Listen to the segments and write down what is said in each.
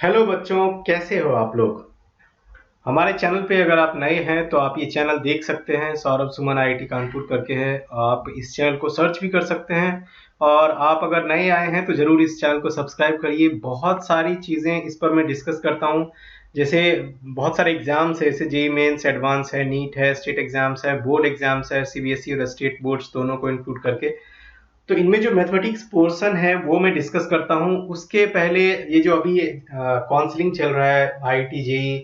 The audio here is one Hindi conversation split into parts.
हेलो बच्चों, कैसे हो आप लोग। हमारे चैनल पे अगर आप नए हैं तो आप ये चैनल देख सकते हैं। सौरभ सुमन आईआईटी कानपुर करके है। आप इस चैनल को सर्च भी कर सकते हैं। और आप अगर नए आए हैं तो ज़रूर इस चैनल को सब्सक्राइब करिए। बहुत सारी चीज़ें इस पर मैं डिस्कस करता हूँ। जैसे बहुत सारे एग्जाम्स है, जैसे जेई मेंस, एडवांस है, नीट है, स्टेट एग्जाम्स है, बोर्ड एग्जाम्स है, सीबीएसई और स्टेट बोर्ड्स दोनों को इंक्लूड करके। तो इनमें जो मैथमेटिक्स पोर्शन है वो मैं डिस्कस करता हूँ। उसके पहले ये जो अभी काउंसलिंग चल रहा है आईआईटी जेई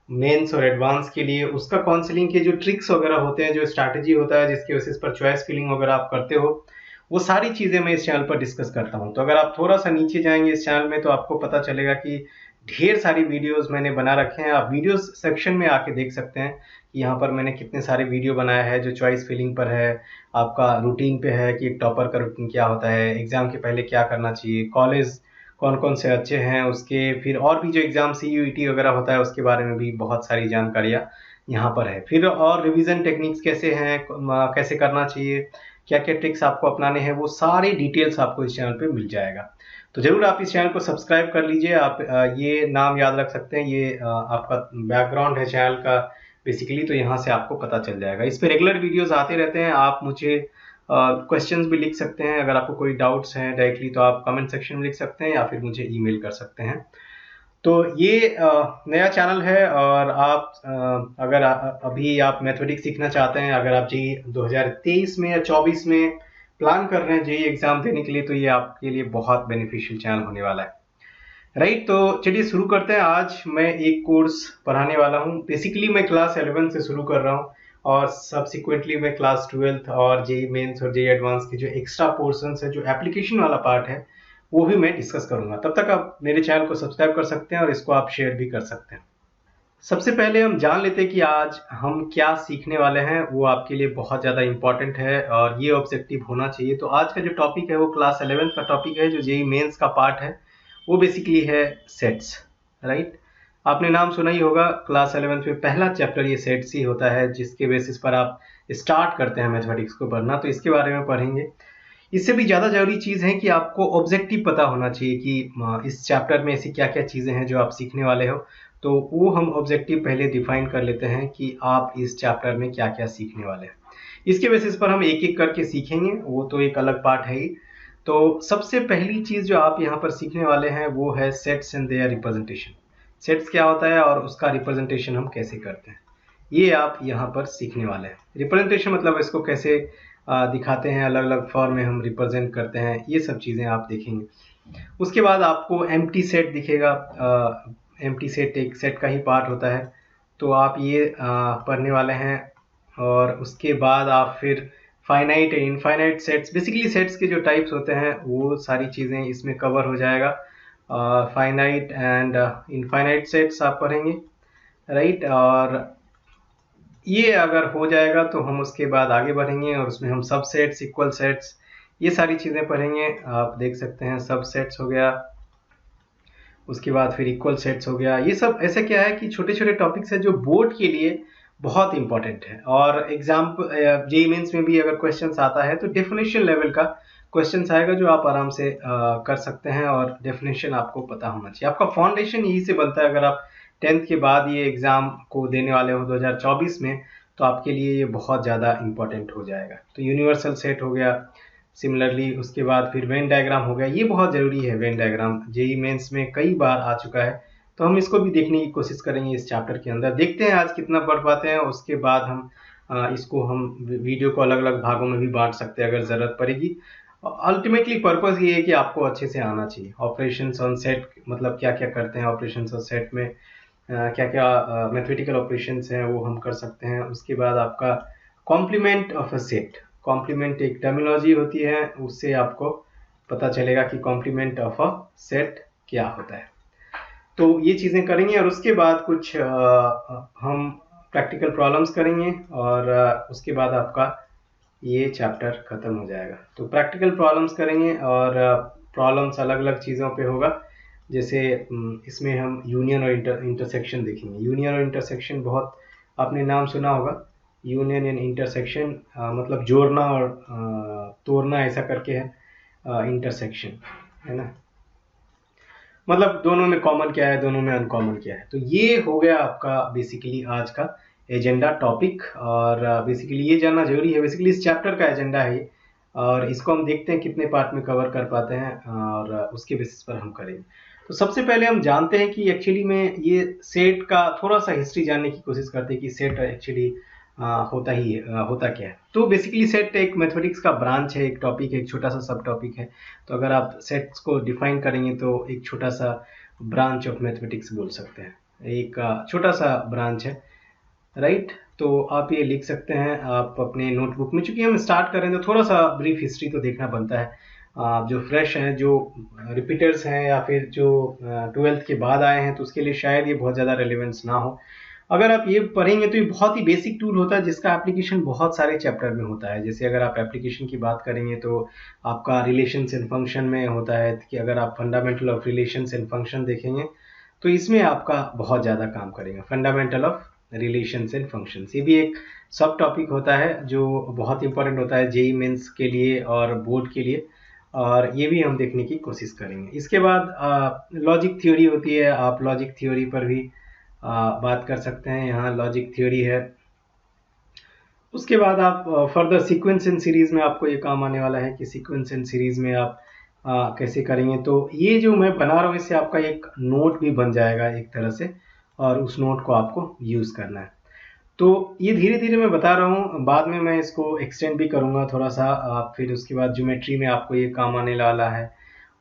मेंस और एडवांस के लिए, उसका काउंसलिंग के जो ट्रिक्स वगैरह होते हैं, जो स्ट्रैटेजी होता है जिसके बेसिस पर चॉइस फिलिंग वगैरह आप करते हो, वो सारी चीज़ें मैं इस चैनल पर डिस्कस करता हूँ। तो अगर आप थोड़ा सा नीचे जाएंगे इस चैनल में तो आपको पता चलेगा कि ढेर सारी वीडियोस मैंने बना रखे हैं। आप वीडियोस सेक्शन में आके देख सकते हैं कि यहाँ पर मैंने कितने सारे वीडियो बनाया है जो चॉइस फिलिंग पर है, आपका रूटीन पे है कि एक टॉपर का रूटीन क्या होता है, एग्जाम के पहले क्या करना चाहिए, कॉलेज कौन कौन से अच्छे हैं उसके, फिर और भी जो एग्जाम सीयूईटी वगैरह होता है उसके बारे में भी बहुत सारी जानकारियाँ यहाँ पर है। फिर और रिवीजन टेक्निक्स कैसे हैं, कैसे करना चाहिए, क्या क्या ट्रिक्स आपको अपनाने हैं, वो सारी डिटेल्स आपको इस चैनल पे मिल जाएगा। तो जरूर आप इस चैनल को सब्सक्राइब कर लीजिए। आप ये नाम याद रख सकते हैं, ये आपका बैकग्राउंड है चैनल का बेसिकली। तो यहाँ से आपको पता चल जाएगा। इस पे रेगुलर वीडियोस आते रहते हैं। आप मुझे क्वेश्चंस भी लिख सकते हैं। अगर आपको कोई डाउट्स हैं डायरेक्टली तो आप कमेंट सेक्शन में लिख सकते हैं या फिर मुझे ईमेल कर सकते हैं। तो ये नया चैनल है। और आप अगर अभी आप मैथमेटिक्स सीखना चाहते हैं, अगर आप जेई 2023 में या 24 में प्लान कर रहे हैं जेई एग्जाम देने के लिए, तो ये आपके लिए बहुत बेनिफिशियल चैनल होने वाला है। राइट, तो चलिए शुरू करते हैं। आज मैं एक कोर्स पढ़ाने वाला हूँ। बेसिकली मैं क्लास 11 से शुरू कर रहा हूँ और सब्सिक्वेंटली मैं क्लास 12 और जेई मेंस और जेई एडवांस की जो एक्स्ट्रा पोर्शंस है, जो एप्लीकेशन वाला पार्ट है, वो भी मैं डिस्कस करूंगा। तब तक आप मेरे चैनल को सब्सक्राइब कर सकते हैं और इसको आप शेयर भी कर सकते हैं। सबसे पहले हम जान लेते हैं कि आज हम क्या सीखने वाले हैं। वो आपके लिए बहुत ज़्यादा इंपॉर्टेंट है और ये ऑब्जेक्टिव होना चाहिए। तो आज का जो टॉपिक है वो क्लास 11 का टॉपिक है, जो जेई मेंस का पार्ट है। वो बेसिकली है सेट्स। राइट, आपने नाम सुना ही होगा। क्लास 11 में पहला चैप्टर ये सेट्स ही होता है, जिसके बेसिस पर आप स्टार्ट करते हैं मैथमेटिक्स को पढ़ना। तो इसके बारे में पढ़ेंगे। इससे भी ज़्यादा ज़रूरी चीज़ है कि आपको ऑब्जेक्टिव पता होना चाहिए कि इस चैप्टर में ऐसी क्या क्या चीज़ें हैं जो आप सीखने वाले हो। तो वो हम ऑब्जेक्टिव पहले डिफाइन कर लेते हैं कि आप इस चैप्टर में क्या क्या सीखने वाले हैं। इसके बेसिस पर हम एक एक करके सीखेंगे, वो तो एक अलग पार्ट है ही। तो सबसे पहली चीज़ जो आप यहाँ पर सीखने वाले हैं वो है sets and their representation. Sets क्या होता है और उसका रिप्रेजेंटेशन हम कैसे करते हैं, ये आप यहाँ पर सीखने वाले हैं। रिप्रेजेंटेशन मतलब इसको कैसे दिखाते हैं, अलग अलग फॉर्म में हम रिप्रेजेंट करते हैं, ये सब चीज़ें आप देखेंगे। उसके बाद आपको एम्प्टी सेट दिखेगा। एम्प्टी सेट एक सेट का ही पार्ट होता है। तो आप ये पढ़ने वाले हैं। और उसके बाद आप फिर finite and infinite sets, basically sets के जो टाइप्स होते हैं वो सारी चीज़ें इसमें कवर हो जाएगा। फाइनाइट एंड इनफाइनाइट सेट्स आप पढ़ेंगे। राइट, और ये अगर हो जाएगा तो हम उसके बाद आगे बढ़ेंगे और उसमें हम सब सेट्स, इक्वल सेट्स, ये सारी चीज़ें पढ़ेंगे। आप देख सकते हैं सब सेट्स हो गया, उसके बाद फिर इक्वल सेट्स हो गया। ये सब ऐसा क्या है कि छोटे छोटे टॉपिक्स है जो बोर्ड के लिए बहुत इंपॉर्टेंट है। और एग्जाम जेई मेंस में भी अगर क्वेश्चंस आता है तो डेफिनेशन लेवल का क्वेश्चंस आएगा जो आप आराम से कर सकते हैं। और डेफिनेशन आपको पता होना चाहिए। आपका फाउंडेशन यही से बनता है। अगर आप 10th के बाद ये एग्ज़ाम को देने वाले हो 2024 में, तो आपके लिए ये बहुत ज़्यादा इंपॉर्टेंट हो जाएगा। तो यूनिवर्सल सेट हो गया। सिमिलरली उसके बाद फिर वेन डायग्राम हो गया। ये बहुत ज़रूरी है। वेन डायग्राम जेई मेंस में कई बार आ चुका है, तो हम इसको भी देखने की कोशिश करेंगे इस चैप्टर के अंदर। देखते हैं आज कितना पढ़ पाते हैं। उसके बाद हम इसको हम वीडियो को अलग अलग भागों में भी बांट सकते हैं अगर ज़रूरत पड़ेगी। अल्टीमेटली पर्पस ये है कि आपको अच्छे से आना चाहिए। ऑपरेशंस ऑन सेट मतलब क्या क्या करते हैं ऑपरेशंस ऑन सेट में, क्या क्या मैथमेटिकल ऑपरेशंस हैं वो हम कर सकते हैं। उसके बाद आपका complement of a set, complement एक टर्मिनोलॉजी होती है, उससे आपको पता चलेगा कि कॉम्प्लीमेंट ऑफ अ सेट क्या होता है। तो ये चीज़ें करेंगे और उसके बाद कुछ हम प्रैक्टिकल प्रॉब्लम्स करेंगे और उसके बाद आपका ये चैप्टर ख़त्म हो जाएगा। तो प्रैक्टिकल प्रॉब्लम्स करेंगे और प्रॉब्लम्स अलग अलग चीज़ों पे होगा। जैसे इसमें हम यूनियन और इंटरसेक्शन देखेंगे। यूनियन और इंटरसेक्शन बहुत आपने नाम सुना होगा। यूनियन एंड इंटरसेक्शन मतलब जोड़ना और तोड़ना ऐसा करके है इंटरसेक्शन, है ना। मतलब दोनों में कॉमन क्या है, दोनों में अनकॉमन क्या है। तो ये हो गया आपका बेसिकली आज का एजेंडा टॉपिक, और बेसिकली ये जानना जरूरी है। बेसिकली इस चैप्टर का एजेंडा है ये, और इसको हम देखते हैं कितने पार्ट में कवर कर पाते हैं, और उसके बेसिस पर हम करेंगे। तो सबसे पहले हम जानते हैं कि एक्चुअली में ये सेट का थोड़ा सा हिस्ट्री जानने की कोशिश करते हैं कि सेट एक्चुअली होता क्या है। तो बेसिकली सेट एक मैथमेटिक्स का ब्रांच है, एक टॉपिक है, एक छोटा सा सब टॉपिक है। तो अगर आप सेट्स को डिफाइन करेंगे तो एक छोटा सा ब्रांच ऑफ मैथमेटिक्स बोल सकते हैं, एक छोटा सा ब्रांच है, राइट। तो आप ये लिख सकते हैं आप अपने नोटबुक में। चूंकि हम स्टार्ट कर रहे हैं तो थोड़ा सा ब्रीफ हिस्ट्री तो देखना बनता है। आप जो फ्रेश हैं, जो रिपीटर्स हैं, या फिर जो 12th के बाद आए हैं, तो उसके लिए शायद ये बहुत ज़्यादा रेलिवेंस ना हो। अगर आप ये पढ़ेंगे तो ये बहुत ही बेसिक टूल होता है जिसका एप्लीकेशन बहुत सारे चैप्टर में होता है। जैसे अगर आप एप्लीकेशन की बात करेंगे तो आपका रिलेशंस एंड फंक्शन में होता है कि अगर आप fundamental of relations and function देखेंगे तो इसमें आपका बहुत ज़्यादा काम करेगा, fundamental of relations and functions. ये भी एक सब टॉपिक होता है जो बहुत इंपॉर्टेंट होता है जेईई मेंस के लिए और बोर्ड के लिए, और ये भी हम देखने की कोशिश करेंगे। इसके बाद लॉजिक थ्योरी होती है, आप लॉजिक थ्योरी पर भी बात कर सकते हैं। यहाँ लॉजिक थ्योरी है। उसके बाद आप फर्दर सीक्वेंस एंड सीरीज में आपको ये काम आने वाला है कि सीक्वेंस एंड सीरीज में आप कैसे करेंगे। तो ये जो मैं बना रहा हूँ इससे आपका एक नोट भी बन जाएगा एक तरह से, और उस नोट को आपको यूज करना है। तो ये धीरे धीरे मैं बता रहा हूँ, बाद में मैं इसको एक्सटेंड भी करूँगा थोड़ा सा। फिर उसके बाद ज्योमेट्री में आपको ये काम आने वाला है।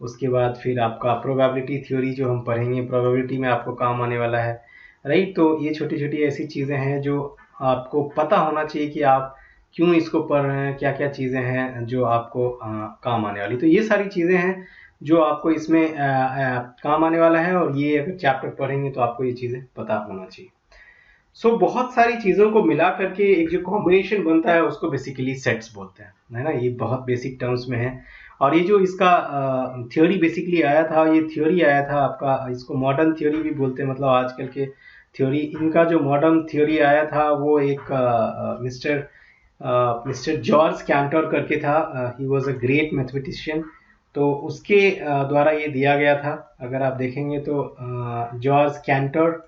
उसके बाद फिर आपका प्रोबेबिलिटी थ्योरी जो हम पढ़ेंगे, प्रोबेबिलिटी में आपको काम आने वाला है, राइट। तो ये छोटी छोटी ऐसी चीज़ें हैं जो आपको पता होना चाहिए कि आप क्यों इसको पढ़ रहे हैं, क्या क्या चीज़ें हैं जो आपको काम आने वाली। तो ये सारी चीज़ें हैं जो आपको इसमें काम आने वाला है, और ये अगर चैप्टर पढ़ेंगे तो आपको ये चीज़ें पता होना चाहिए। सो बहुत सारी चीज़ों को मिला करके एक जो कॉम्बिनेशन बनता है उसको बेसिकली सेट्स बोलते हैं, है ना। ये बहुत बेसिक टर्म्स में है। और ये जो इसका थ्योरी बेसिकली आया था, ये थ्योरी आया था आपका, इसको मॉडर्न थ्योरी भी बोलते हैं, मतलब आजकल के थ्योरी। इनका जो मॉडर्न थ्योरी आया था वो एक मिस्टर जॉर्ज कैंटर करके था। He was a great mathematician. तो उसके द्वारा ये दिया गया था। अगर आप देखेंगे तो जॉर्ज कैंटर,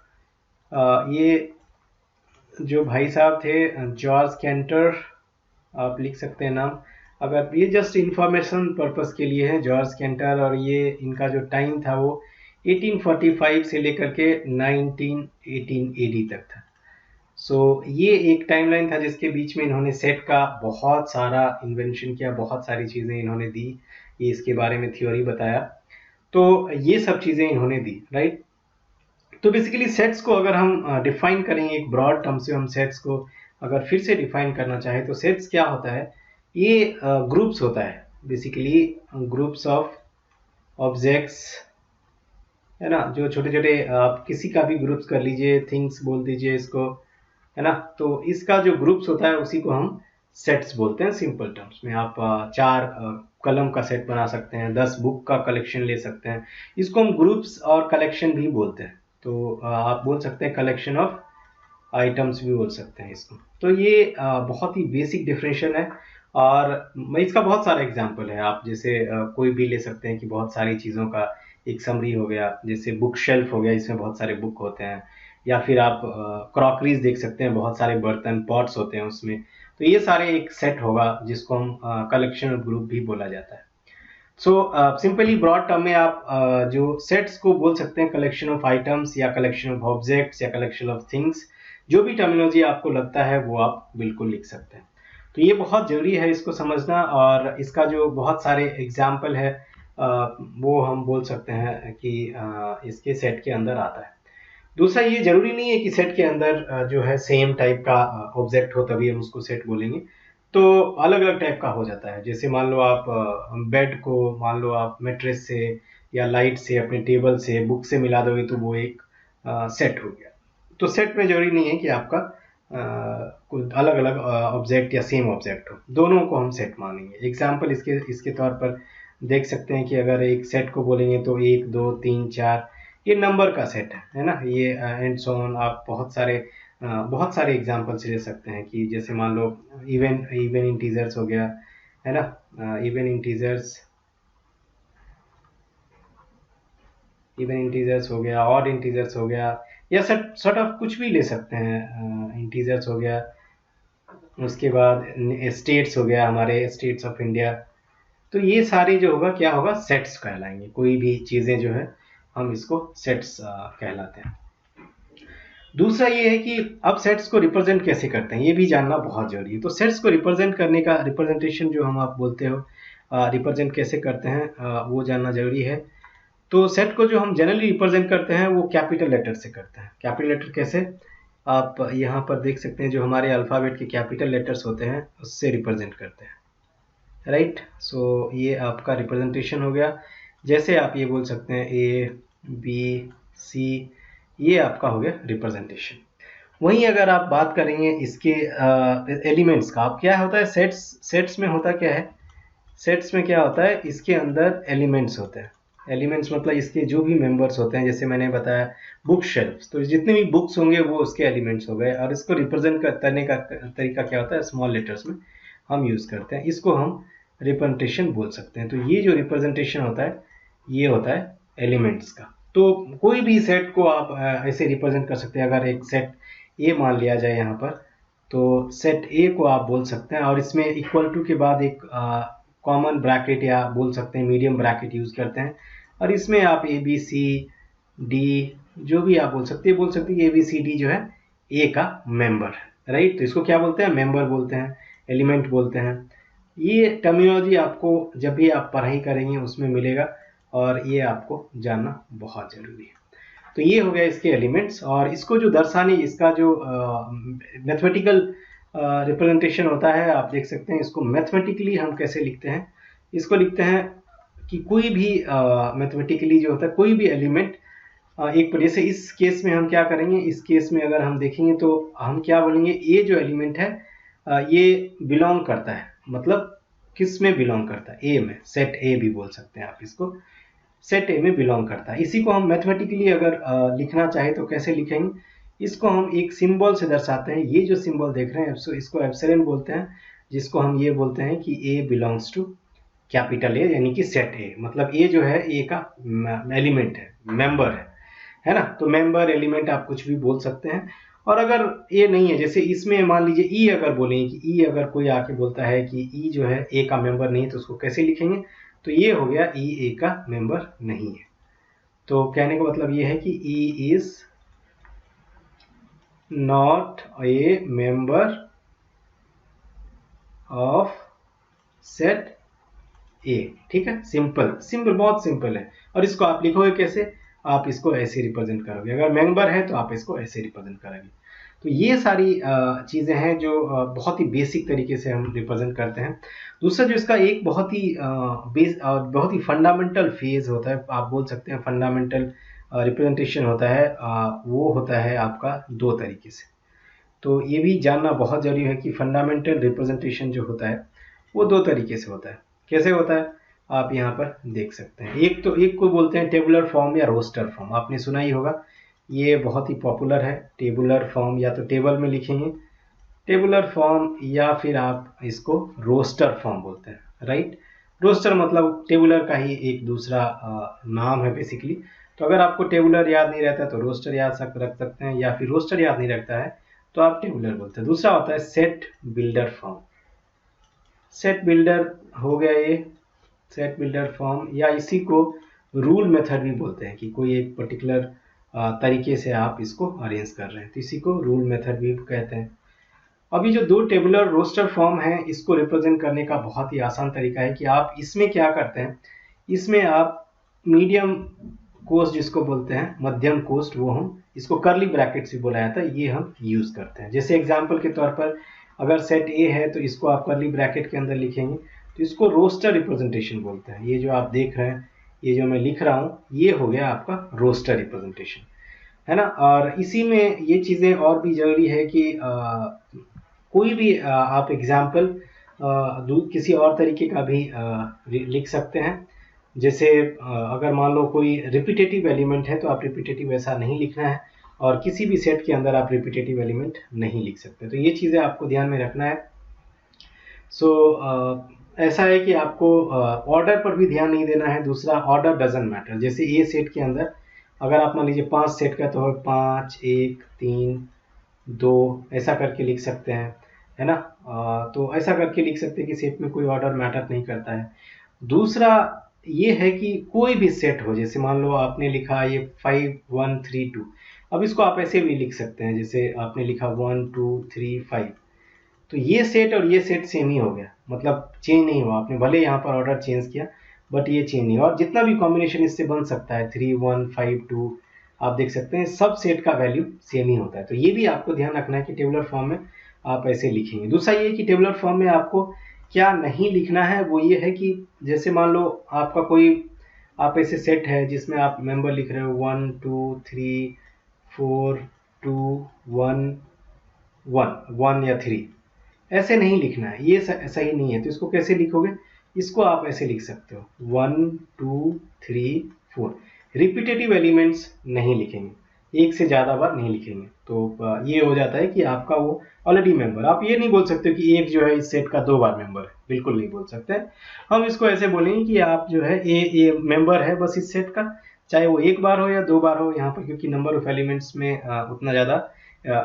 ये जो भाई साहब थे जॉर्ज कैंटर, आप लिख सकते हैं नाम। अगर ये जस्ट इंफॉर्मेशन पर्पस के लिए है, जॉर्ज कैंटर, और ये इनका जो टाइम था वो 1845 से लेकर के 1918 एडी तक था। सो ये एक टाइमलाइन था जिसके बीच में इन्होंने सेट का बहुत सारा इन्वेंशन किया, बहुत सारी चीज़ें इन्होंने दी, ये इसके बारे में थ्योरी बताया। तो ये सब चीज़ें इन्होंने दी, राइट। तो बेसिकली सेट्स को अगर हम डिफाइन करेंगे एक ब्रॉड टर्म से, हम सेट्स को अगर फिर से डिफाइन करना चाहें तो सेट्स क्या होता है, ये ग्रुप्स होता है बेसिकली, ग्रुप्स ऑफ ऑब्जेक्ट्स, है ना। जो छोटे छोटे आप किसी का भी ग्रुप्स कर लीजिए, थिंग्स बोल दीजिए इसको, है ना। तो इसका जो ग्रुप्स होता है उसी को हम सेट्स बोलते हैं। सिंपल टर्म्स में आप 4 कलम का सेट बना सकते हैं, 10 बुक का कलेक्शन ले सकते हैं। इसको हम ग्रुप्स और कलेक्शन भी बोलते हैं। तो आप बोल सकते हैं कलेक्शन ऑफ आइटम्स भी बोल सकते हैं इसको। तो ये बहुत ही बेसिक डिफरेंशियल है, और इसका बहुत सारा एग्जांपल है। आप जैसे कोई भी ले सकते हैं कि बहुत सारी चीज़ों का एक समरी हो गया, जैसे बुक शेल्फ हो गया, इसमें बहुत सारे बुक होते हैं। या फिर आप क्रॉकरीज देख सकते हैं, बहुत सारे बर्तन पॉट्स होते हैं उसमें। तो ये सारे एक सेट होगा जिसको हम कलेक्शन ऑफ ग्रुप भी बोला जाता है। सो सिंपली ब्रॉड टर्म में आप जो सेट्स को बोल सकते हैं कलेक्शन ऑफ आइटम्स, या कलेक्शन ऑफ ऑब्जेक्ट्स, या कलेक्शन ऑफ थिंग्स। जो भी टर्मिनोलॉजी आपको लगता है वो आप बिल्कुल लिख सकते हैं। तो ये बहुत जरूरी है इसको समझना, और इसका जो बहुत सारे एग्जाम्पल है वो हम बोल सकते हैं कि इसके सेट के अंदर आता है। दूसरा, ये जरूरी नहीं है कि सेट के अंदर जो है सेम टाइप का ऑब्जेक्ट हो तभी हम उसको सेट बोलेंगे। तो अलग अलग टाइप का हो जाता है। जैसे मान लो आप बेड को, मान लो आप मेट्रेस से या लाइट से, अपने टेबल से, बुक से मिला दोगे तो वो एक सेट हो गया। तो सेट में जरूरी नहीं है कि आपका कुछ अलग अलग ऑब्जेक्ट या सेम ऑब्जेक्ट हो, दोनों को हम सेट मानेंगे। एग्जाम्पल इसके इसके तौर पर देख सकते हैं कि अगर एक सेट को बोलेंगे तो 1 2 3 4, ये नंबर का सेट है ना। ये एंड सो ऑन, आप बहुत सारे एग्जांपल्स ले सकते हैं कि जैसे मान लो इवन इवन इंटीजर्स हो गया, है ना। इवन इंटीजर्स इवन इंटीजर्स हो गया, ऑड इंटीजर्स हो गया, या सॉर्ट ऑफ कुछ भी ले सकते हैं, इंटीजर्स हो गया, उसके बाद स्टेट्स हो गया, हमारे स्टेट्स ऑफ इंडिया। तो ये सारे जो होगा क्या होगा, सेट्स कहलाएंगे। कोई भी चीज़ें जो है हम इसको सेट्स कहलाते हैं। दूसरा ये है कि अब सेट्स को रिप्रेजेंट कैसे करते हैं, ये भी जानना बहुत जरूरी है। तो सेट्स को रिप्रेजेंट करने का रिप्रेजेंटेशन जो हम आप बोलते हो, रिप्रेजेंट कैसे करते हैं, वो जानना जरूरी है। तो सेट को जो हम जनरली रिप्रेजेंट करते हैं वो कैपिटल लेटर से करते हैं। कैपिटल लेटर कैसे, आप यहाँ पर देख सकते हैं, जो हमारे अल्फ़ाबेट के कैपिटल लेटर्स होते हैं उससे रिप्रेजेंट करते हैं, राइट। सो ये आपका रिप्रेजेंटेशन हो गया। जैसे आप ये बोल सकते हैं ए बी सी, ये आपका हो गया रिप्रेजेंटेशन। वहीं अगर आप बात करेंगे इसके एलिमेंट्स का, आप क्या होता है सेट्स में होता क्या है, सेट्स में क्या होता है, इसके अंदर एलिमेंट्स होते हैं। एलिमेंट्स मतलब इसके जो भी मेंबर्स होते हैं, जैसे मैंने बताया बुक शेल्फ्स, तो जितने भी बुक्स होंगे वो उसके एलिमेंट्स हो गए। और इसको रिप्रेजेंट करने का तरीका क्या होता है, स्मॉल लेटर्स में हम यूज़ करते हैं, इसको हम रिप्रेजेंटेशन बोल सकते हैं। तो ये जो रिप्रेजेंटेशन होता है ये होता है एलिमेंट्स का। तो कोई भी सेट को आप ऐसे रिप्रेजेंट कर सकते हैं। अगर एक सेट ए मान लिया जाए यहाँ पर, तो सेट ए को आप बोल सकते हैं, और इसमें इक्वल टू के बाद एक कॉमन ब्रैकेट या बोल सकते हैं मीडियम ब्रैकेट यूज़ करते हैं, और इसमें आप ए बी सी डी जो भी आप बोल सकते हैं ए बी सी डी जो है ए का मेंबर, राइट। तो इसको क्या बोलते हैं, मेंबर बोलते हैं, एलिमेंट बोलते हैं। ये टर्मिनोलॉजी आपको जब भी आप पढ़ाई करेंगे उसमें मिलेगा, और ये आपको जानना बहुत ज़रूरी है। तो ये हो गया इसके एलिमेंट्स। और इसको जो दर्शाने, इसका जो मैथमेटिकल रिप्रेजेंटेशन होता है, आप देख सकते हैं इसको मैथमेटिकली हम कैसे लिखते हैं। इसको लिखते हैं कि कोई भी मैथमेटिकली जो होता है कोई भी एलिमेंट एक, जैसे इस केस में हम क्या करेंगे, इस केस में अगर हम देखेंगे तो हम क्या बोलेंगे, ये जो एलिमेंट है ये बिलोंग करता है, मतलब किस में बिलोंग करता है, ए में, सेट ए भी बोल सकते हैं आप इसको, सेट ए में बिलोंग करता है। इसी को हम मैथमेटिकली अगर लिखना चाहे तो कैसे लिखेंगे, इसको हम एक सिंबल से दर्शाते हैं। ये जो सिंबल देख रहे हैं इसको एप्सिलॉन बोलते हैं, जिसको हम ये बोलते हैं कि ए बिलोंग्स टू कैपिटल ए, यानी कि सेट ए, मतलब ए जो है ए का एलिमेंट है, मेंबर है ना। तो मेंबर, एलिमेंट आप कुछ भी बोल सकते हैं। और अगर ए नहीं है, जैसे इसमें मान लीजिए ई अगर बोलेंगे कि ई अगर कोई आके बोलता है कि ई जो है ए का मेंबर नहीं है, तो उसको कैसे लिखेंगे, तो ये हो गया ई ए का मेंबर नहीं है। तो कहने का मतलब ये है कि E is not a member of set ए, ठीक है। सिंपल बहुत सिंपल है। और इसको आप लिखोगे कैसे, आप इसको ऐसे रिप्रेजेंट करोगे, अगर मेंबर है तो आप इसको ऐसे रिप्रेजेंट करोगे। तो ये सारी चीज़ें हैं जो बहुत ही बेसिक तरीके से हम रिप्रेजेंट करते हैं। दूसरा जो इसका एक बहुत ही फंडामेंटल फेज होता है, आप बोल सकते हैं फंडामेंटल रिप्रेजेंटेशन होता है, वो होता है आपका दो तरीके से। तो ये भी जानना बहुत जरूरी है कि फंडामेंटल रिप्रेजेंटेशन जो होता है वो दो तरीके से होता है। कैसे होता है, आप यहाँ पर देख सकते हैं। एक को बोलते हैं टेबुलर फॉर्म या रोस्टर फॉर्म, आपने सुना ही होगा, ये बहुत ही पॉपुलर है। टेबुलर फॉर्म, या तो टेबल में लिखेंगे टेबुलर फॉर्म, या फिर आप इसको रोस्टर फॉर्म बोलते हैं, राइट। रोस्टर मतलब टेबुलर का ही एक दूसरा नाम है बेसिकली। तो अगर आपको टेबुलर याद नहीं रहता तो रोस्टर याद रख सकते हैं, या फिर रोस्टर याद नहीं रखता है तो आप टेबुलर बोलते हैं। दूसरा होता है set builder form. Set builder हो गया ये सेट बिल्डर फॉर्म, या इसी को रूल मेथड भी बोलते हैं कि कोई एक पर्टिकुलर तरीके से आप इसको अरेंज कर रहे हैं, तो इसी को रूल मेथड भी कहते हैं। अभी जो दो टेबुलर रोस्टर फॉर्म है, इसको रिप्रेजेंट करने का बहुत ही आसान तरीका है कि आप इसमें क्या करते हैं, इसमें आप मीडियम कोस्ट जिसको बोलते हैं, मध्यम कोस्ट, वो हम इसको कर्ली ब्रैकेट से बोला जाता है, ये हम यूज़ करते हैं। जैसे एग्जाम्पल के तौर पर अगर सेट ए है तो इसको आप कर्ली ब्रैकेट के अंदर लिखेंगे, तो इसको रोस्टर रिप्रेजेंटेशन बोलते हैं। ये जो आप देख रहे हैं, ये जो मैं लिख रहा हूँ, ये हो गया आपका रोस्टर रिप्रेजेंटेशन, है ना। और इसी में ये चीज़ें और भी जरूरी है कि कोई भी आप एग्जाम्पल किसी और तरीके का भी लिख सकते हैं। जैसे अगर मान लो कोई रिपीटेटिव एलिमेंट है तो आप रिपीटेटिव ऐसा नहीं लिखना है, और किसी भी सेट के अंदर आप रिपीटेटिव एलिमेंट नहीं लिख सकते। तो ये चीज़ें आपको ध्यान में रखना है। सो ऐसा है कि आपको ऑर्डर पर भी ध्यान नहीं देना है। दूसरा, ऑर्डर डजंट मैटर। जैसे ए सेट के अंदर अगर आप मान लीजिए 5 सेट का तो 5 1 3 2 ऐसा करके लिख सकते हैं, है ना। तो ऐसा करके लिख सकते हैं कि सेट में कोई ऑर्डर मैटर नहीं करता है। दूसरा ये है कि कोई भी सेट हो, जैसे मान लो आपने लिखा ये 5 1 3 2, अब इसको आप ऐसे भी लिख सकते हैं, जैसे आपने लिखा 1 2 3 5, तो ये सेट और ये सेट सेम ही हो गया, मतलब चेंज नहीं हुआ। आपने भले यहाँ पर ऑर्डर चेंज किया बट ये चेंज नहीं हुआ। और जितना भी कॉम्बिनेशन इससे बन सकता है 3 1 5 2, आप देख सकते हैं सब सेट का वैल्यू सेम ही होता है। तो ये भी आपको ध्यान रखना है कि टेबुलर फॉर्म में आप ऐसे लिखेंगे। दूसरा ये कि टेबुलर फॉर्म में आपको क्या नहीं लिखना है, वो ये है कि जैसे मान लो आपका कोई आप ऐसे सेट है जिसमें आप मेंबर लिख रहे हो 1 2 3 4 2 1 1 या 3, ऐसे नहीं लिखना है, ये सही नहीं है। तो इसको कैसे लिखोगे, इसको आप ऐसे लिख सकते हो 1 2 3 4। रिपीटेटिव एलिमेंट्स नहीं लिखेंगे, एक से ज़्यादा बार नहीं लिखेंगे। तो ये हो जाता है कि आपका वो ऑलरेडी मेंबर। आप ये नहीं बोल सकते कि एक जो है इस सेट का 2 बार मेंबर है, बिल्कुल नहीं बोल सकते। हम इसको ऐसे बोलेंगे कि आप जो है ए मेंबर है बस इस सेट का, चाहे वो 1 बार हो या 2 बार हो यहाँ पर, क्योंकि नंबर ऑफ एलिमेंट्स में उतना ज़्यादा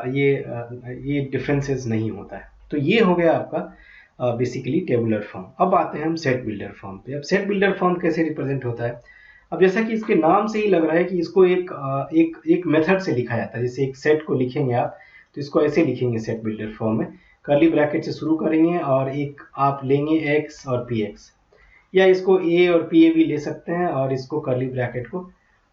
ये डिफरेंसेस नहीं होता है। तो ये हो गया आपका बेसिकली टेबुलर फॉर्म। अब आते हैं हम सेट बिल्डर फॉर्म पे। अब सेट बिल्डर फॉर्म कैसे रिप्रेजेंट होता है, अब जैसा कि इसके नाम से ही लग रहा है कि इसको एक मेथड से लिखा जाता है। जैसे एक सेट को लिखेंगे आप, तो इसको ऐसे लिखेंगे सेट बिल्डर फॉर्म में, कर्ली ब्रैकेट से शुरू करेंगे और एक आप लेंगे x और px, या इसको a और pa भी ले सकते हैं और इसको कर्ली ब्रैकेट को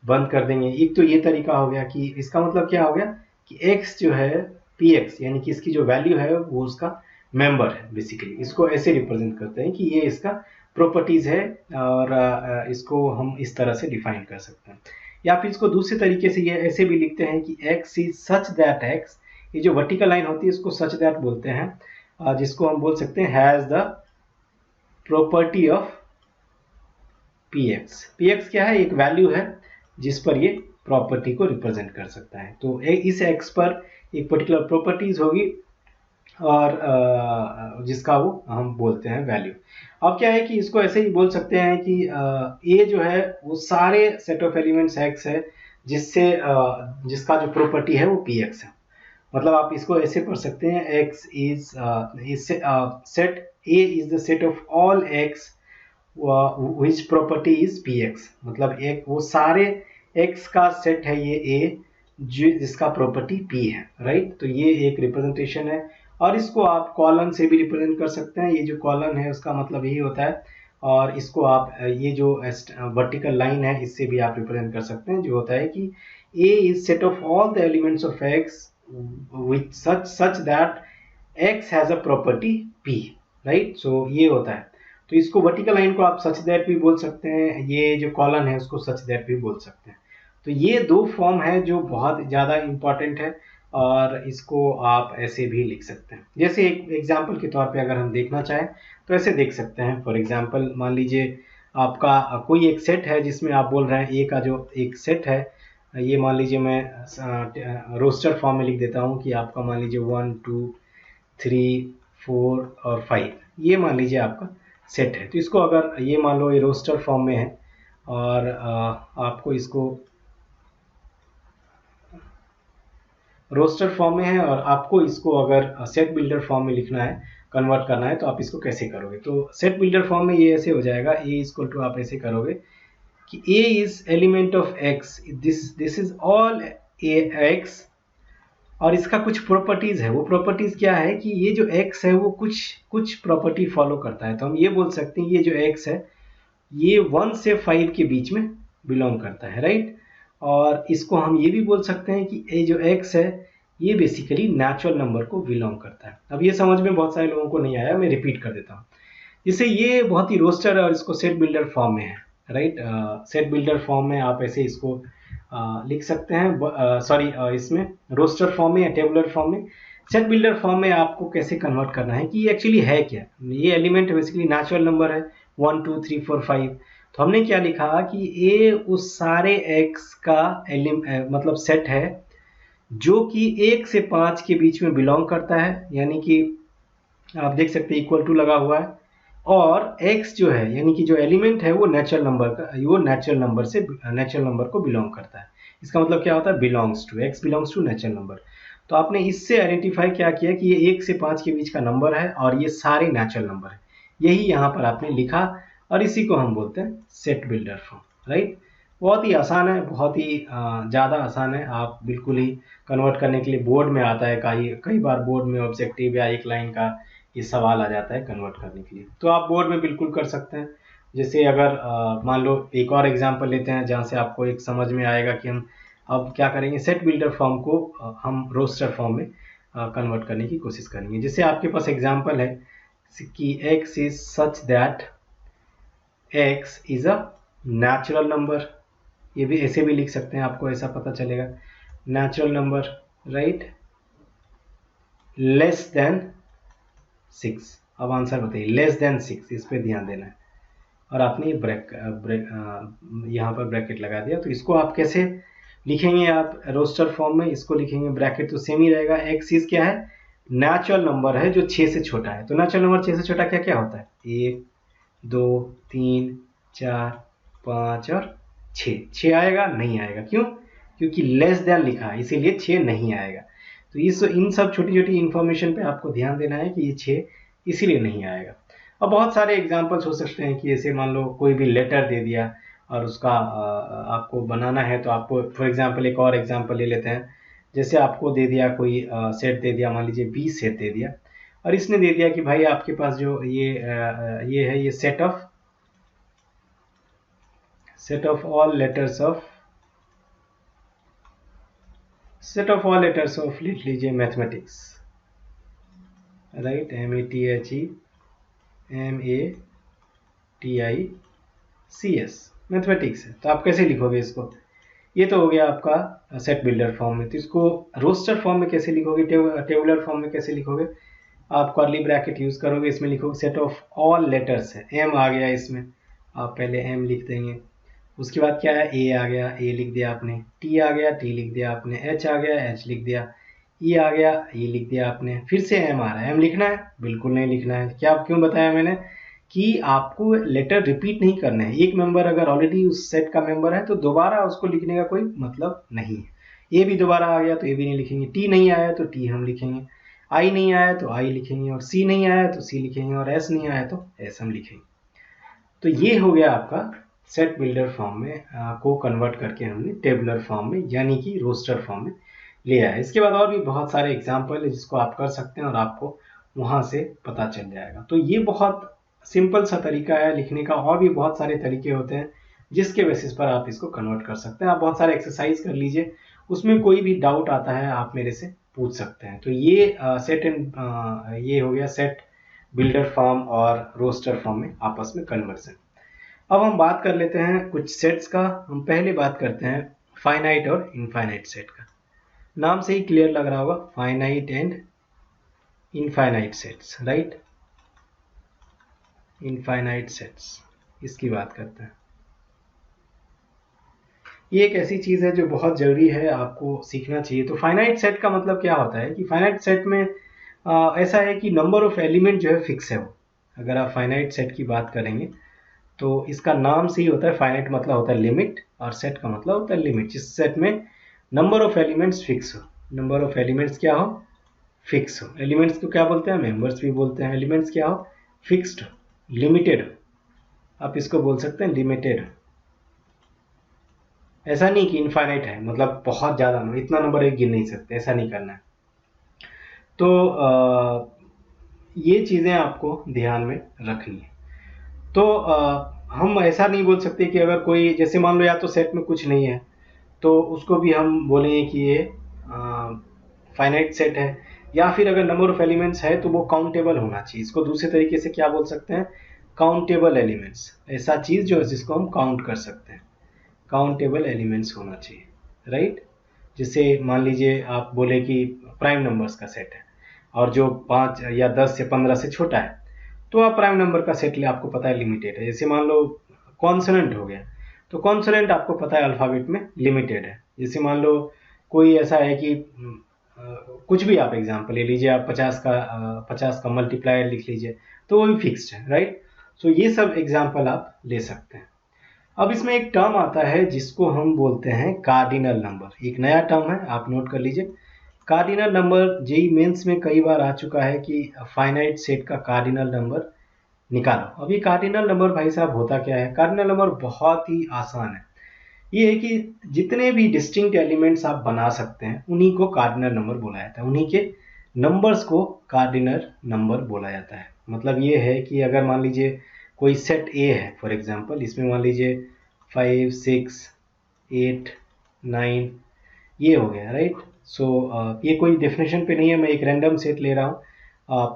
बंद कर देंगे। एक तो ये तरीका हो गया कि इसका मतलब क्या हो गया कि x जो है px यानी कि इसकी जो वैल्यू है वो उसका मेंबर है। बेसिकली इसको ऐसे रिप्रेजेंट करते हैं कि ये इसका प्रॉपर्टीज है, और इसको हम इस तरह से डिफाइन कर सकते हैं। या फिर इसको दूसरे तरीके से ये ऐसे भी लिखते हैं कि x is such that x, ये जो वर्टिकल लाइन होती है इसको सच दैट बोलते हैं, जिसको हम बोल सकते हैं has the property of px। px क्या है, एक वैल्यू है जिस पर ये प्रॉपर्टी को रिप्रेजेंट कर सकता है। तो इस x पर एक पर्टिकुलर प्रॉपर्टीज होगी और जिसका वो हम बोलते हैं वैल्यू। अब क्या है कि इसको ऐसे ही बोल सकते हैं कि a जो है वो सारे सेट ऑफ एलिमेंट्स x है जिससे जिसका जो प्रॉपर्टी है वो px है। मतलब आप इसको ऐसे पढ़ सकते हैं x is set a is the set of all x which property is px। मतलब एक वो सारे x का सेट है ये a जिसका प्रॉपर्टी p है, राइट। तो ये एक रिप्रेजेंटेशन है। और इसको आप कॉलन से भी रिप्रेजेंट कर सकते हैं। ये जो कॉलन है उसका मतलब यही होता है, और इसको आप ये जो वर्टिकल लाइन है इससे भी आप रिप्रेजेंट कर सकते हैं, जो होता है कि a is set of all the elements of x with such that x has a property p, right. So ये होता है। तो इसको वर्टिकल लाइन को आप सच दैट भी बोल सकते हैं, ये जो कॉलन है उसको सच दैट भी बोल सकते हैं। तो ये दो फॉर्म है जो बहुत ज़्यादा इम्पॉर्टेंट है, और इसको आप ऐसे भी लिख सकते हैं। जैसे एक एग्जाम्पल के तौर पे अगर हम देखना चाहें तो ऐसे देख सकते हैं। फॉर एग्जाम्पल मान लीजिए आपका कोई एक सेट है जिसमें आप बोल रहे हैं ए का जो एक सेट है, ये मान लीजिए मैं रोस्टर फॉर्म में लिख देता हूँ कि आपका मान लीजिए 1 2 3 4 और 5, ये मान लीजिए आपका सेट है। तो इसको अगर ये मान लो ये रोस्टर फॉर्म में है और आपको इसको रोस्टर फॉर्म में है और आपको इसको अगर सेट बिल्डर फॉर्म में लिखना है, कन्वर्ट करना है, तो आप इसको कैसे करोगे। तो सेट बिल्डर फॉर्म में ये ऐसे हो जाएगा, a इक्वल टू आप ऐसे करोगे कि a is element of x, this is all x, और इसका कुछ प्रॉपर्टीज है। वो प्रॉपर्टीज क्या है कि ये जो x है वो कुछ प्रॉपर्टी फॉलो करता है। तो हम ये बोल सकते हैं ये जो x है ये 1 से 5 के बीच में बिलोंग करता है, राइट। और इसको हम ये भी बोल सकते हैं कि ये जो x है ये बेसिकली नेचुरल नंबर को बिलोंग करता है। अब ये समझ में बहुत सारे लोगों को नहीं आया, मैं रिपीट कर देता हूँ। जैसे ये बहुत ही रोस्टर है और इसको सेट बिल्डर फॉर्म में है, राइट। सेट बिल्डर फॉर्म में आप ऐसे इसको लिख सकते हैं, सॉरी इसमें रोस्टर फॉर्म में या टेबुलर फॉर्म में। सेट बिल्डर फॉर्म में आपको कैसे कन्वर्ट करना है कि ये एक्चुअली है क्या। ये एलिमेंट बेसिकली नेचुरल नंबर है 1 2 3 4 5। तो हमने क्या लिखा कि ए उस सारे x का मतलब सेट है जो कि 1 से 5 के बीच में बिलोंग करता है, यानी कि आप देख सकते हैं इक्वल टू लगा हुआ है, और x जो है यानी कि जो एलिमेंट है वो नेचुरल नंबर का, वो नेचुरल नंबर को बिलोंग करता है। इसका मतलब क्या होता है, belongs to, x belongs to natural number. तो आपने इससे आइडेंटिफाई क्या किया कि ये 1 से 5 के बीच का नंबर है और ये सारे नेचुरल नंबर है, यही यहाँ पर आपने लिखा और इसी को हम बोलते हैं सेट बिल्डर फॉर्म, राइट। बहुत ही आसान है, बहुत ही ज़्यादा आसान है। आप बिल्कुल ही कन्वर्ट करने के लिए बोर्ड में आता है, कई बार बोर्ड में ऑब्जेक्टिव या एक लाइन का ये सवाल आ जाता है कन्वर्ट करने के लिए, तो आप बोर्ड में बिल्कुल कर सकते हैं। जैसे अगर मान लो एक और एग्जांपल लेते हैं जहाँ से आपको एक समझ में आएगा कि हम अब क्या करेंगे, सेट बिल्डर फॉर्म को हम रोस्टर फॉर्म में कन्वर्ट करने की कोशिश करेंगे। जैसे आपके पास एग्जांपल है कि x is such that x is a natural number, ये भी ऐसे भी लिख सकते हैं, आपको ऐसा पता चलेगा, natural number, right, less than 6। अब आंसर बताइए, लेस देन 6, इस पे ध्यान देना है। और आपने यहाँ पर ब्रैकेट लगा दिया, तो इसको आप कैसे लिखेंगे, आप रोस्टर फॉर्म में इसको लिखेंगे, ब्रैकेट तो सेम ही रहेगा। एक्स इज क्या है, नेचुरल नंबर है जो 6 से छोटा है, तो नेचुरल नंबर 6 से छोटा क्या क्या होता है, 1 2 3 4 5 और 6 आएगा, नहीं आएगा, क्यों, क्योंकि लेस देन लिखा है इसीलिए 6 नहीं आएगा। तो इन सब छोटी छोटी इन्फॉर्मेशन पे आपको ध्यान देना है कि ये 6 इसीलिए नहीं आएगा। और बहुत सारे एग्जाम्पल्स हो सकते हैं कि ऐसे मान लो कोई भी लेटर दे दिया और उसका आपको बनाना है, तो आपको फॉर एग्जांपल एक और एग्जांपल ले लेते हैं। जैसे आपको दे दिया कोई सेट दे दिया, मान लीजिए 20 सेट दे दिया, और इसने दे दिया कि भाई आपके पास जो ये है, ये set of all letters of लिख लीजिए मैथमेटिक्स, राइट, MATHEMATICS, मैथमेटिक्स है। तो आप कैसे लिखोगे इसको, ये तो हो गया आपका सेट बिल्डर फॉर्म में। तो इसको रोस्टर फॉर्म में कैसे लिखोगे, टेबुलर फॉर्म में कैसे लिखोगे, आप कर्ली ब्रैकेट यूज करोगे, इसमें लिखोगे सेट ऑफ ऑल लेटर्स है, एम आ गया इसमें, आप पहले एम लिख देंगे, उसके बाद क्या है, ए आ गया, ए लिख दिया आपने, टी आ गया, टी लिख दिया आपने, एच आ गया, एच लिख दिया, ई आ गया, ई लिख दिया आपने, फिर से एम आ रहा है, एम लिखना है, बिल्कुल नहीं लिखना है। क्या, क्यों बताया मैंने कि आपको लेटर रिपीट नहीं करना है। एक मेंबर अगर ऑलरेडी उस सेट का मेंबर है तो दोबारा उसको लिखने का कोई मतलब नहीं है। ए भी दोबारा आ गया तो ए भी नहीं लिखेंगे, टी नहीं आया तो टी हम लिखेंगे, आई नहीं आया तो आई लिखेंगे, और सी नहीं आया तो सी लिखेंगे, और एस नहीं आया तो एस हम लिखेंगे। तो ये हो गया आपका सेट बिल्डर फॉर्म में को कन्वर्ट करके हमने टेबुलर फॉर्म में यानी कि रोस्टर फॉर्म में ले आया। इसके बाद और भी बहुत सारे एग्जाम्पल है जिसको आप कर सकते हैं और आपको वहां से पता चल जाएगा। तो ये बहुत सिंपल सा तरीका है लिखने का, और भी बहुत सारे तरीके होते हैं जिसके बेसिस पर आप इसको कन्वर्ट कर सकते हैं। आप बहुत सारे एक्सरसाइज कर लीजिए, उसमें कोई भी डाउट आता है आप मेरे से पूछ सकते हैं। तो ये ये हो गया सेट बिल्डर फॉर्म और रोस्टर फॉर्म में आपस में कन्वर्सन। अब हम बात कर लेते हैं कुछ सेट्स का। हम पहले बात करते हैं फाइनाइट और इनफाइनाइट सेट का। नाम से ही क्लियर लग रहा होगा, finite and infinite sets, right, infinite sets, इसकी बात करते हैं। ये एक ऐसी चीज है जो बहुत जरूरी है, आपको सीखना चाहिए। तो फाइनाइट सेट का मतलब क्या होता है कि फाइनाइट सेट में ऐसा है कि नंबर ऑफ एलिमेंट जो है फिक्स है वो। अगर आप फाइनाइट सेट की बात करेंगे तो इसका नाम से ही होता है, फाइनाइट मतलब होता है लिमिट और सेट का मतलब होता है लिमिट। जिस सेट में नंबर ऑफ एलिमेंट्स फिक्स हो, नंबर ऑफ एलिमेंट्स क्या हो, फिक्स हो। एलिमेंट्स को क्या बोलते हैं, मेंबर्स भी बोलते हैं। एलिमेंट्स क्या हो, फिक्स्ड हो, लिमिटेड हो, आप इसको बोल सकते हैं लिमिटेड। ऐसा नहीं कि इनफाइनाइट है मतलब बहुत ज्यादा नंबर, इतना नंबर एक गिन नहीं सकते, ऐसा नहीं करना है। तो ये चीजें आपको ध्यान में रखनी है। तो हम ऐसा नहीं बोल सकते कि अगर कोई, जैसे मान लो या तो सेट में कुछ नहीं है तो उसको भी हम बोलेंगे कि ये फाइनाइट सेट है, या फिर अगर नंबर ऑफ एलिमेंट्स है तो वो काउंटेबल होना चाहिए। इसको दूसरे तरीके से क्या बोल सकते हैं, काउंटेबल एलिमेंट्स, ऐसा चीज जो है जिसको हम काउंट कर सकते हैं, काउंटेबल एलिमेंट्स होना चाहिए, राइट। जिससे मान लीजिए आप बोले कि प्राइम नंबर्स का सेट है और जो 5 या 10 या 15 से छोटा है तो आप प्राइम नंबर का सेट ले, आपको पता है लिमिटेड है। जैसे मान लो कॉन्सोनेंट हो गया तो कॉन्सोनेंट आपको पता है अल्फाबेट में लिमिटेड है। जैसे मान लो कोई ऐसा है कि कुछ भी आप एग्जांपल ले लीजिए, आप 50 का मल्टीप्लायर लिख लीजिए तो वो भी फिक्स्ड है, राइट। सो ये सब एग्जांपल आप ले सकते हैं। अब इसमें एक टर्म आता है जिसको हम बोलते हैं कार्डिनल नंबर। एक नया टर्म है, आप नोट कर लीजिए। कार्डिनल नंबर जेईई मेंस में कई बार आ चुका है कि फाइनाइट सेट का कार्डिनल नंबर निकालो। अब ये कार्डिनल नंबर भाई साहब होता क्या है? कार्डिनल नंबर बहुत ही आसान है। ये है कि जितने भी डिस्टिंक्ट एलिमेंट्स आप बना सकते हैं उन्हीं को कार्डिनल नंबर बोला जाता है, उन्हीं के नंबर्स को कार्डिनल नंबर बोला जाता है। मतलब ये है कि अगर मान लीजिए कोई सेट ए है फॉर एग्जांपल, इसमें मान लीजिए 5 6 8 9 ये हो गया, राइट। सो ये कोई डेफिनेशन पे नहीं है, मैं एक रैंडम सेट ले रहा हूँ।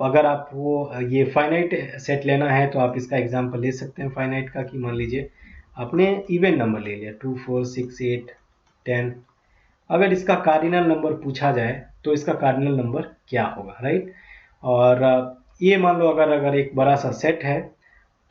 अगर आप वो ये फाइनाइट सेट लेना है तो आप इसका एग्जांपल ले सकते हैं फाइनाइट का, कि मान लीजिए आपने इवन नंबर ले लिया 2 4 6 8 10। अगर इसका कार्डिनल नंबर पूछा जाए तो इसका कार्डिनल नंबर क्या होगा, राइट। और ये मान लो अगर एक बड़ा सा सेट है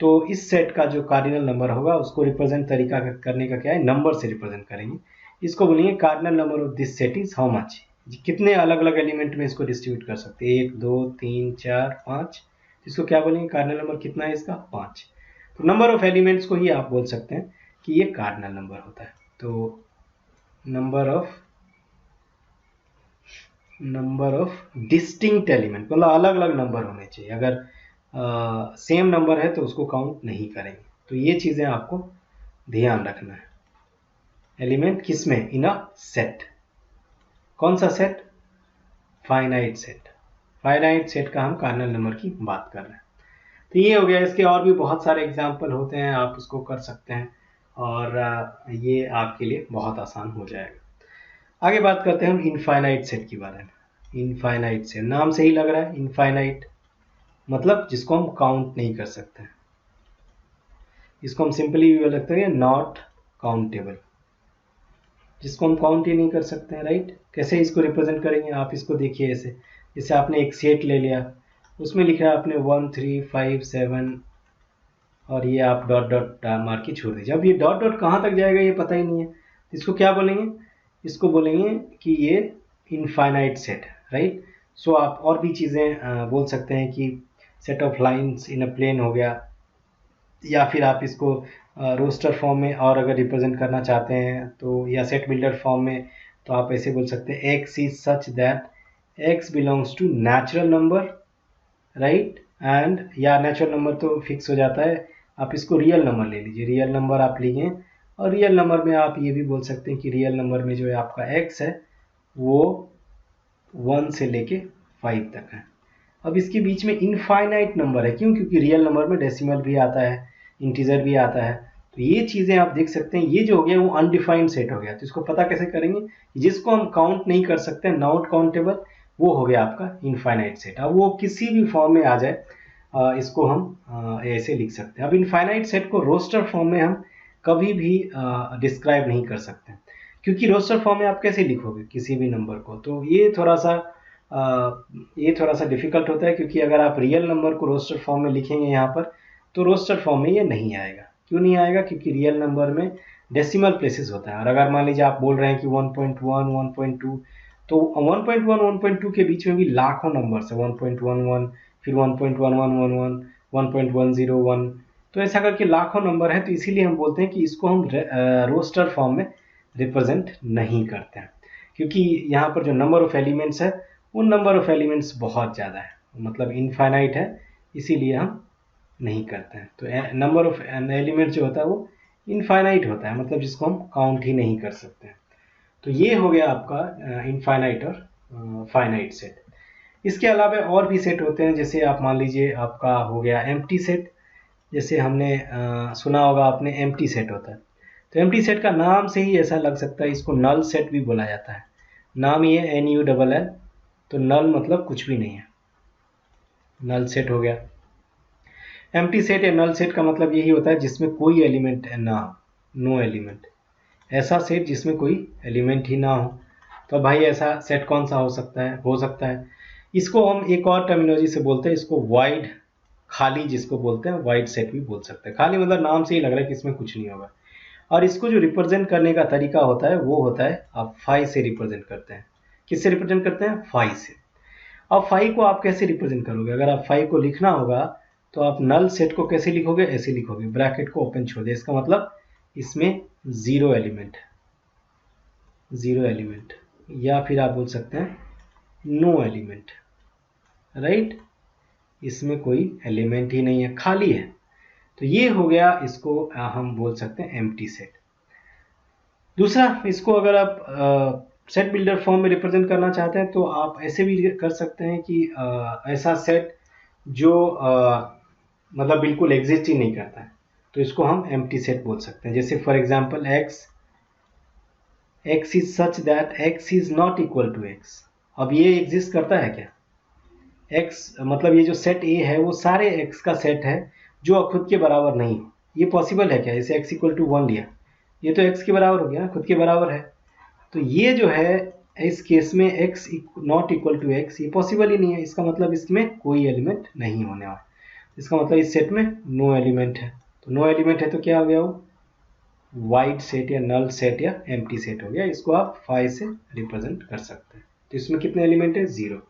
तो इस सेट का जो कार्डिनल नंबर होगा उसको रिप्रेजेंट तरीका करने का क्या है, नंबर से रिप्रेजेंट करेंगे। इसको बोलेंगे cardinal number of this set is how much. कितने अलग अलग एलिमेंट में इसको डिस्ट्रीब्यूट कर सकते हैं, 1 2 3 4 5। इसको क्या बोलेंगे, कार्डिनल नंबर कितना है इसका, 5। तो नंबर ऑफ एलिमेंट्स को ही आप बोल सकते हैं कि ये कार्डिनल नंबर होता है। तो नंबर ऑफ डिस्टिंक्ट एलिमेंट, मतलब अलग अलग नंबर होने चाहिए। अगर सेम नंबर है तो उसको काउंट नहीं करेंगे। तो ये चीज़ें आपको ध्यान रखना है। एलिमेंट किसमें, इन अ सेट। कौन सा set, finite set. Finite set का हम कार्डिनल नंबर की बात कर रहे हैं। तो ये हो गया। इसके और भी बहुत सारे एग्जाम्पल होते हैं, आप उसको कर सकते हैं और ये आपके लिए बहुत आसान हो जाएगा। आगे बात करते हैं हम इनफाइनाइट सेट के बारे में। इनफाइनाइट सेट, नाम से ही लग रहा है इनफाइनाइट, मतलब जिसको हम काउंट नहीं कर सकते। इसको हम सिंपली भी बोल सकते हैं नॉट काउंटेबल, जिसको हम काउंट ही नहीं कर सकते हैं, राइट। कैसे इसको रिप्रेजेंट करेंगे, आप इसको देखिए ऐसे। जैसे आपने एक सेट ले लिया, उसमें लिखा है आपने 1 3 5 7 और ये आप डॉट डॉट मार के छोड़ दीजिए। अब ये डॉट डॉट कहाँ तक जाएगा ये पता ही नहीं है। इसको क्या बोलेंगे, इसको बोलेंगे कि ये इनफाइनाइट सेट है, राइट। सो आप और भी चीज़ें बोल सकते हैं कि set of lines in a plane हो गया, या फिर आप इसको रोस्टर फॉर्म में और अगर रिप्रेजेंट करना चाहते हैं तो, या सेट बिल्डर फॉर्म में, तो आप ऐसे बोल सकते हैं X is such that X belongs to natural number, right. And या नेचुरल नंबर तो फिक्स हो जाता है, आप इसको रियल नंबर ले लीजिए। रियल नंबर आप लिखें, और रियल नंबर में आप ये भी बोल सकते हैं कि रियल नंबर में जो है आपका एक्स है वो 1 से लेके 5 तक है। अब इसके बीच में इनफाइनाइट नंबर है, क्यों, क्योंकि रियल नंबर में डेसिमल भी आता है, इंटीजर भी आता है। तो ये चीज़ें आप देख सकते हैं। ये जो हो गया वो अनडिफाइंड सेट हो गया। तो इसको पता कैसे करेंगे, जिसको हम काउंट नहीं कर सकते, नॉट काउंटेबल, वो हो गया आपका इनफाइनाइट सेट। अब वो किसी भी फॉर्म में आ जाए, इसको हम ऐसे लिख सकते हैं। अब इनफाइनाइट सेट को रोस्टर फॉर्म में हम कभी भी डिस्क्राइब नहीं कर सकते, क्योंकि रोस्टर फॉर्म में आप कैसे लिखोगे किसी भी नंबर को, तो ये थोड़ा सा डिफिकल्ट होता है। क्योंकि अगर आप रियल नंबर को रोस्टर फॉर्म में लिखेंगे यहाँ पर, तो रोस्टर फॉर्म में ये नहीं आएगा। क्यों नहीं आएगा, क्योंकि रियल नंबर में डेसिमल प्लेसेस होता है। और अगर मान लीजिए आप बोल रहे हैं कि 1.1 1.2, तो 1.1 1.2 के बीच में भी लाखों नंबर्स है, 1.11 फिर 1.1111 1.101, तो ऐसा करके लाखों नंबर है। तो इसीलिए हम बोलते हैं कि इसको हम रोस्टर फॉर्म में रिप्रेजेंट नहीं करते हैं, क्योंकि यहाँ पर जो नंबर ऑफ एलिमेंट्स है उन नंबर ऑफ एलिमेंट्स बहुत ज़्यादा है, मतलब इनफाइनाइट है, इसीलिए हम नहीं करते हैं। तो नंबर ऑफ एलिमेंट जो होता है वो इनफाइनाइट होता है, मतलब जिसको हम काउंट ही नहीं कर सकते हैं। तो ये हो गया आपका इनफाइनाइट और फाइनाइट सेट। इसके अलावा और भी सेट होते हैं, जैसे आप मान लीजिए आपका हो गया एम्प्टी सेट। जैसे हमने सुना होगा आपने, एम्प्टी सेट होता है। तो एम्प्टी सेट का नाम से ही ऐसा लग सकता है, इसको नल सेट भी बोला जाता है। नाम ये NULL, तो नल मतलब कुछ भी नहीं है, नल सेट हो गया। एम्प्टी सेट या नल सेट का मतलब यही होता है जिसमें कोई एलिमेंट ना हो, नो एलिमेंट। ऐसा सेट जिसमें कोई एलिमेंट ही ना हो। तो भाई ऐसा सेट कौन सा हो सकता है, इसको हम एक और टर्मिनोलॉजी से बोलते हैं, इसको वाइड, खाली जिसको बोलते हैं, वाइड सेट भी बोल सकते हैं। खाली मतलब नाम से ही लग रहा है कि इसमें कुछ नहीं होगा। और इसको जो रिप्रेजेंट करने का तरीका होता है वो होता है, आप 5 से रिप्रेजेंट करते हैं। किससे रिप्रेजेंट करते हैं, 5 से। अब 5 को आप कैसे रिप्रेजेंट करोगे, अगर आप 5 को लिखना होगा तो आप नल सेट को कैसे लिखोगे, ऐसे लिखोगे, ब्रैकेट को ओपन छोड़ दिया। इसका मतलब इसमें ज़ीरो एलिमेंट है, ज़ीरो एलिमेंट, या फिर आप बोल सकते हैं नो एलिमेंट, राइट। इसमें कोई एलिमेंट ही नहीं है, खाली है। तो ये हो गया, इसको हम बोल सकते हैं एम्प्टी सेट। दूसरा, इसको अगर आप सेट बिल्डर फॉर्म में रिप्रेजेंट करना चाहते हैं तो आप ऐसे भी कर सकते हैं कि ऐसा सेट जो मतलब बिल्कुल एग्जिस्ट ही नहीं करता है, तो इसको हम एम्प्टी सेट बोल सकते हैं। जैसे for example x is such that x is not equal to x। अब ये एग्जिस्ट करता है क्या? x मतलब ये जो सेट A है वो सारे x का सेट है जो खुद के बराबर नहीं हो। ये पॉसिबल है क्या? जैसे x इक्वल टू 1 लिया, ये तो x के बराबर हो गया, खुद के बराबर है। तो ये जो है इस केस में x not equal to x, ये पॉसिबल ही नहीं है। इसका मतलब इसमें कोई एलिमेंट नहीं होने वाला। इसका मतलब इस सेट में नो एलिमेंट है। तो नो एलिमेंट है तो क्या हो गया वो? वाइड सेट या नल सेट या एम्प्टी सेट हो गया। इसको आप 5 से रिप्रेजेंट कर सकते हैं। तो इसमें कितने एलिमेंट है? 0।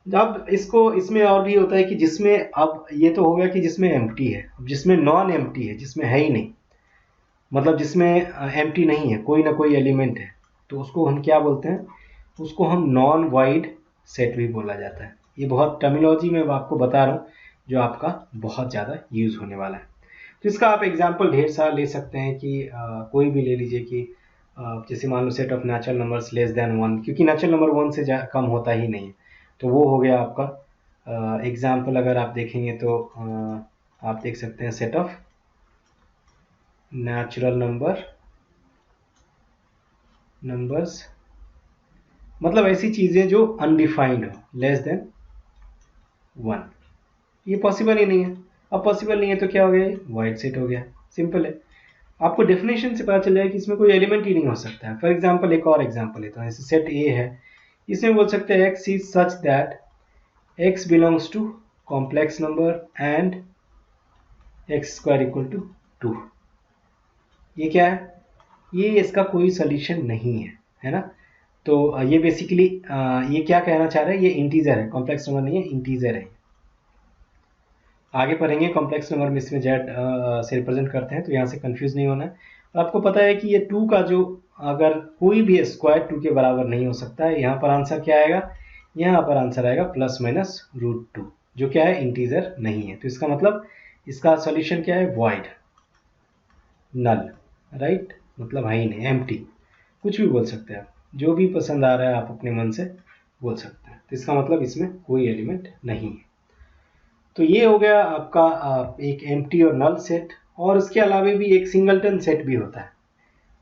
अब इसको इसमें और भी होता है कि जिसमें, अब ये तो हो गया कि जिसमें एम्प्टी है, अब जिसमें नॉन एम्प्टी है, जिसमें है ही नहीं, मतलब जिसमें एम्प्टी नहीं है, कोई ना कोई एलिमेंट है, तो उसको हम क्या बोलते हैं? उसको हम नॉन वाइड सेट भी बोला जाता है। ये बहुत टर्मिनोलॉजी में आपको बता रहा हूँ जो आपका बहुत ज़्यादा यूज होने वाला है। तो इसका आप एग्जाम्पल ढेर सारा ले सकते हैं कि कोई भी ले लीजिए कि जैसे मान लो set of natural numbers less than 1, क्योंकि नेचुरल नंबर 1 से कम होता ही नहीं है। तो वो हो गया आपका एग्जाम्पल। अगर आप देखेंगे तो आप देख सकते हैं सेट ऑफ नेचुरल नंबर्स, मतलब ऐसी चीज़ें जो अनडिफाइंड हो, लेस देन 1। ये पॉसिबल ही नहीं है। अब पॉसिबल नहीं है तो क्या हो गया? वाइड सेट हो गया। सिंपल है। आपको डेफिनेशन से पता चल जाएगा कि इसमें कोई एलिमेंट ही नहीं हो सकता है। फॉर एग्जांपल एक और एग्जांपल लेता हूँ। जैसे सेट ए है, इसमें बोल सकते हैं x is such that x belongs to complex number and X square equal to 2। ये क्या है? ये इसका कोई सोल्यूशन नहीं है ना। तो ये बेसिकली ये क्या कहना चाह रहा है? ये इंटीजर है, कॉम्प्लेक्स नंबर नहीं है, इंटीजर है। आगे पढ़ेंगे कॉम्प्लेक्स नंबर में इसमें जेड से रिप्रेजेंट करते हैं, तो यहाँ से कंफ्यूज नहीं होना है। आपको पता है कि ये 2 का जो अगर कोई भी स्क्वायर 2 के बराबर नहीं हो सकता है। यहाँ पर आंसर क्या आएगा? यहाँ पर आंसर आएगा ±√2, जो क्या है? इंटीजर नहीं है। तो इसका मतलब इसका सॉल्यूशन क्या है? वॉइड, नल, राइट, मतलब है ही नहीं, एम्प्टी। कुछ भी बोल सकते हैं आप, जो भी पसंद आ रहा है आप अपने मन से बोल सकते हैं। तो इसका मतलब इसमें कोई एलिमेंट नहीं है। तो ये हो गया आपका एक एम्प्टी और नल सेट। और इसके अलावा भी एक सिंगलटन सेट भी होता है।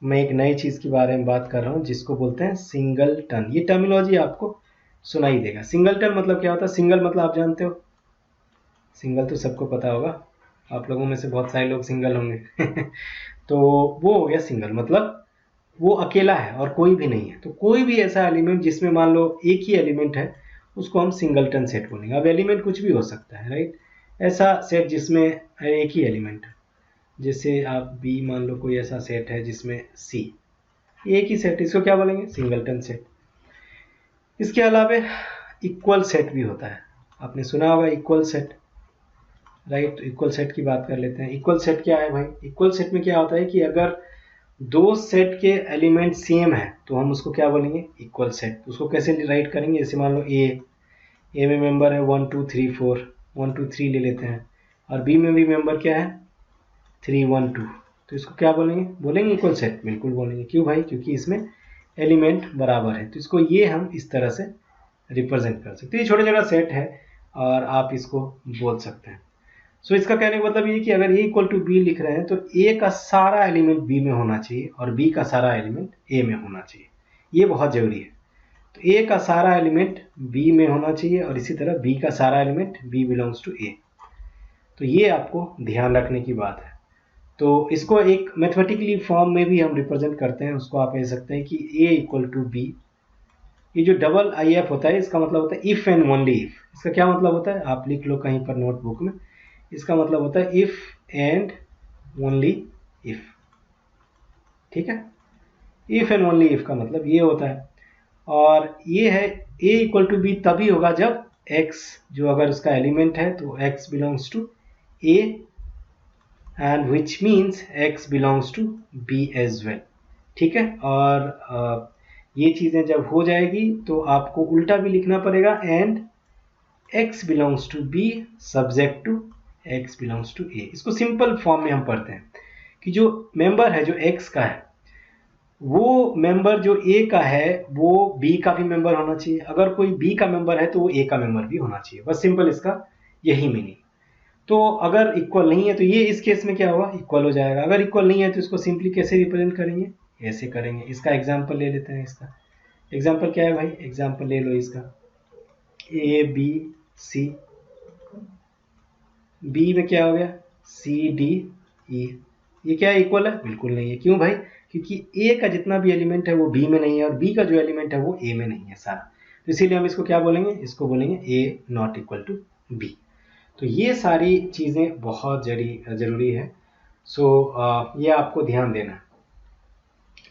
मैं एक नई चीज़ के बारे में बात कर रहा हूँ जिसको बोलते हैं सिंगलटन। ये टर्मिनोलॉजी आपको सुनाई देगा। सिंगलटन मतलब क्या होता है? सिंगल मतलब आप जानते हो, सिंगल तो सबको पता होगा, आप लोगों में से बहुत सारे लोग सिंगल होंगे तो वो हो गया सिंगल, मतलब वो अकेला है और कोई भी नहीं है। तो कोई भी ऐसा एलिमेंट जिसमें मान लो एक ही एलिमेंट है, उसको हम सिंगलटन सेट बोलेंगे। अब एलिमेंट कुछ भी हो सकता है, राइट। ऐसा सेट जिसमें एक ही एलिमेंट है, जैसे आप बी मान लो, कोई ऐसा सेट है जिसमें सी, एक ही सेट, इसको क्या बोलेंगे? Singleton set. इसके अलावा इक्वल सेट भी होता है, आपने सुना होगा equal set, right. Equal set की बात कर लेते हैं। इक्वल सेट क्या है भाई? इक्वल सेट में क्या होता है कि अगर दो सेट के एलिमेंट सेम है तो हम उसको क्या बोलेंगे? Equal set. उसको कैसे राइट करेंगे? जैसे मान लो ए में मेंबर है 1 2 3 4, 1 2 3 ले लेते हैं, और बी में भी मेंबर क्या है? 3 1 2। तो इसको क्या बोलेंगे? बोलेंगे इक्वल सेट, बिल्कुल बोलेंगे। क्यों भाई? क्योंकि इसमें एलिमेंट बराबर है। तो इसको ये हम इस तरह से रिप्रेजेंट कर सकते हैं। ये छोटा छोटा सेट है और आप इसको बोल सकते हैं। सो इसका कहने का मतलब ये कि अगर a इक्वल टू बी लिख रहे हैं तो a का सारा एलिमेंट b में होना चाहिए और b का सारा एलिमेंट a में होना चाहिए। ये बहुत जरूरी है। तो a का सारा एलिमेंट b में होना चाहिए और इसी तरह b का सारा element b belongs to a। तो ये आपको ध्यान रखने की बात है। तो इसको एक मैथमेटिकली फॉर्म में भी हम रिप्रेजेंट करते हैं। उसको आप कह सकते हैं कि a इक्वल टू बी। ये जो डबल IF होता है, इसका मतलब होता है इफ एंड ओनली इफ। इसका क्या मतलब होता है? आप लिख लो कहीं पर नोटबुक में। इसका मतलब होता है इफ एंड ओनली इफ, ठीक है। इफ एंड ओनली इफ का मतलब ये होता है। और ये है a इक्वल टू बी तभी होगा जब x जो अगर उसका एलिमेंट है तो x belongs to a and which means x belongs to b as well. ठीक है, और ये चीज़ें जब हो जाएगी तो आपको उल्टा भी लिखना पड़ेगा, and x belongs to b subject to x belongs to a। इसको सिंपल फॉर्म में हम पढ़ते हैं कि जो मेंबर है जो x का है वो मेंबर जो a का है वो b का भी मेंबर होना चाहिए, अगर कोई b का मेंबर है तो वो a का मेंबर भी होना चाहिए। बस सिंपल इसका यही मीनिंग। तो अगर इक्वल नहीं है तो ये इस केस में क्या होगा, इक्वल हो जाएगा। अगर इक्वल नहीं है तो इसको सिंपली कैसे रिप्रेजेंट करेंगे, ऐसे करेंगे। इसका एग्जांपल ले लेते हैं। इसका एग्जांपल क्या है भाई, एग्जांपल ले लो इसका ए बी सी, बी में क्या हो गया सी डी ई। ये क्या है, इक्वल है? बिल्कुल नहीं है। क्यों भाई, क्योंकि ए का जितना भी एलिमेंट है वो बी में नहीं है और बी का जो एलिमेंट है वो ए में नहीं है सारा। तो इसीलिए हम इसको क्या बोलेंगे, इसको बोलेंगे ए नॉट इक्वल टू बी। तो ये सारी चीज़ें बहुत ज़रूरी है। सो ये आपको ध्यान देना है।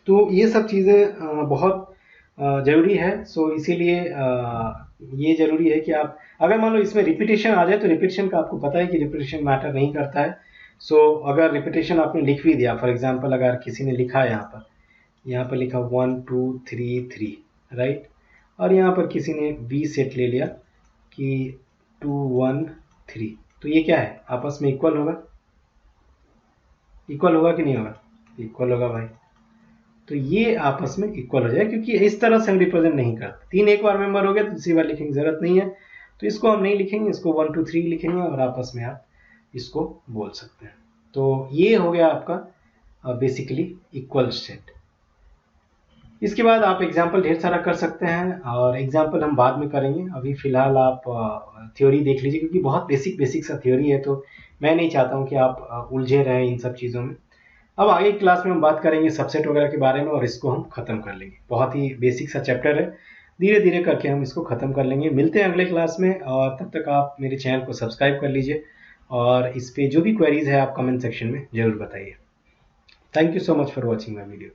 तो ये सब चीज़ें बहुत ज़रूरी है। सो इसीलिए ये ज़रूरी है कि आप अगर मान लो इसमें रिपीटेशन आ जाए तो रिपीटेशन का आपको पता है कि रिपीटेशन मैटर नहीं करता है। सो अगर रिपीटेशन आपने लिख भी दिया, फॉर एग्जांपल अगर किसी ने लिखा है यहाँ पर लिखा 1 2 3 3 राइट, और यहाँ पर किसी ने बी सेट ले लिया कि 2 1 3, तो ये क्या है, आपस में इक्वल होगा? इक्वल होगा कि नहीं होगा? इक्वल होगा भाई। तो ये आपस में इक्वल हो जाए, क्योंकि इस तरह से हम रिप्रेजेंट नहीं करते। 3 एक बार मेंबर हो गया तो दूसरी बार लिखने की जरूरत नहीं है, तो इसको हम नहीं लिखेंगे, इसको 1 2 3 लिखेंगे और आपस में आप इसको बोल सकते हैं। तो ये हो गया आपका बेसिकली इक्वल सेट। इसके बाद आप एग्जाम्पल ढेर सारा कर सकते हैं और एग्जाम्पल हम बाद में करेंगे। अभी फिलहाल आप थ्योरी देख लीजिए, क्योंकि बहुत बेसिक सा थ्योरी है, तो मैं नहीं चाहता हूँ कि आप उलझे रहें इन सब चीज़ों में। अब आगे क्लास में हम बात करेंगे सबसेट वगैरह के बारे में और इसको हम ख़त्म कर लेंगे। बहुत ही बेसिक सा चैप्टर है, धीरे धीरे करके हम इसको ख़त्म कर लेंगे। मिलते हैं अगले क्लास में, और तब तक आप मेरे चैनल को सब्सक्राइब कर लीजिए और इस पर जो भी क्वेरीज है आप कमेंट सेक्शन में ज़रूर बताइए। Thank you so much for watching my video.